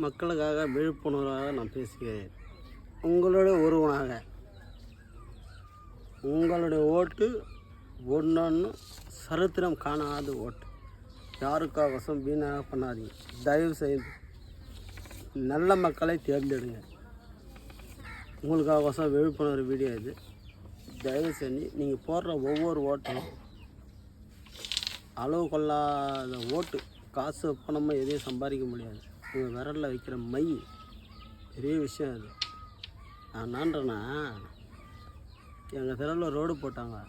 மக்களுக்காக விழிப்புணர்வாக நான் பேசுகிறேன். உங்களுடைய ஒருவனாக உங்களுடைய ஓட்டு ஒன்று சரித்திரம் காணாத ஓட்டு. யாருக்காகவசம் வீணாக பண்ணாதீங்க. தயவு செய்து நல்ல மக்களை தேர்ந்தெடுங்க. உங்களுக்காகவசம் விழிப்புணர்வு வீடியோ இது. தயவு செஞ்சு நீங்கள் போடுற ஒவ்வொரு ஓட்டும் அளவு கொள்ளாத ஓட்டு. காசு பணமாக எதையும் சம்பாதிக்க முடியாது. உங்கள் விரலில் வைக்கிற மை பெரிய விஷயம் அது. நான் என்னன்றேன்னா, எங்கள் தெருவில் ரோடு போட்டாங்க,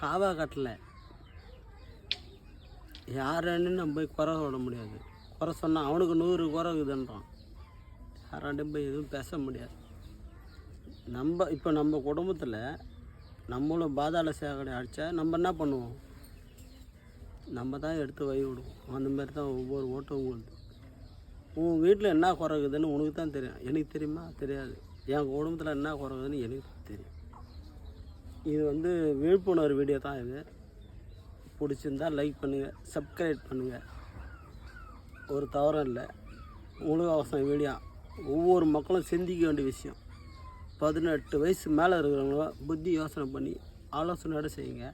காவா கட்டல. யாருன்னு நம்ம போய் குறை சொல்ல முடியாது. குறை சொன்னால் அவனுக்கு 100 குறை இருக்குதுன்றான். யாராண்டையும் போய் எதுவும் பேச முடியாது. இப்போ நம்ம குடும்பத்தில் நம்மளும் பாதாள சாக்கடை அடித்தா நம்ம என்ன பண்ணுவோம்? நம்ம தான் எடுத்து வை விடுவோம். அந்த மாதிரி தான் ஒவ்வொரு ஓட்டும் உங்களுக்கு. உன் வீட்டில் என்ன குறைக்குதுன்னு உனக்கு தான் தெரியும். எனக்கு தெரியுமா? தெரியாது. என் குடும்பத்தில் என்ன குறைக்குதுன்னு எனக்கு தெரியும். இது விழிப்புணர்வு வீடியோ தான் இது. பிடிச்சிருந்தால் லைக் பண்ணுங்கள், சப்ஸ்கிரைப் பண்ணுங்கள். ஒரு தவறும் இல்லை. உங்களுக்கு அவசரம் வீடியோ ஒவ்வொரு மக்களும் சிந்திக்க வேண்டிய விஷயம். 18 வயசு மேலே இருக்கிறவங்க புத்தி யோசனை பண்ணி ஆலோசனையோடு செய்யுங்க.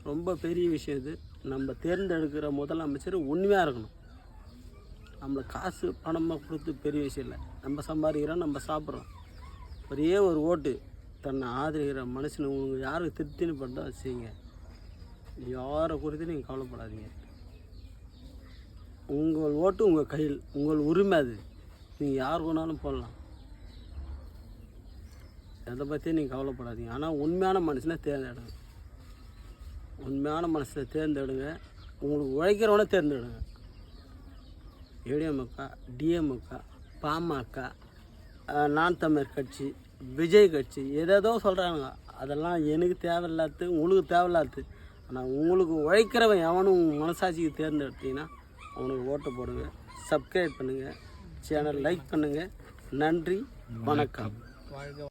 ரொம்ப பெரிய விஷயம் இது. நம்ம தேர்ந்தெடுக்கிற முதலமைச்சர் உண்மையாக இருக்கணும். நம்மளை காசு பணமாக கொடுத்து பெரிய விஷயம் இல்லை. நம்ம சம்பாதிக்கிறோம், நம்ம சாப்பிட்றோம். ஒரே ஒரு ஓட்டு தன்னை ஆதரிக்கிற மனுஷனை உங்களுக்கு யாருக்கு திருப்தின்னு பண்ணா செய்யுங்க. யாரை குறித்து நீங்கள் கவலைப்படாதீங்க. உங்கள் ஓட்டு உங்கள் கையில், உங்கள் உரிமை அது. நீங்கள் யார் வேணாலும் போடலாம். எதை பற்றியும் நீங்கள் கவலைப்படாதீங்க. ஆனால் உண்மையான மனுஷனை தேர்ந்தெடுங்க. உண்மையான மனுஷனை தேர்ந்தெடுங்க. உங்களுக்கு உழைக்கிறவனை தேர்ந்தெடுங்க. ஏடிஎம்கா, டிஎம்கா, பாமக, நான் தமிழர் கட்சி, விஜய் கட்சி ஏதேதோ சொல்கிறாங்க. அதெல்லாம் எனக்கு தேவையில்லாது, உங்களுக்கு தேவையில்லாது. ஆனால் உங்களுக்கு உழைக்கிறவன் எவனும் மனசாட்சிக்கு தேர்ந்தெடுத்தீங்கன்னா அவனுக்கு ஓட்டு போடுங்க. சப்ஸ்கிரைப் பண்ணுங்கள், சேனல் லைக் பண்ணுங்கள். நன்றி, வணக்கம்.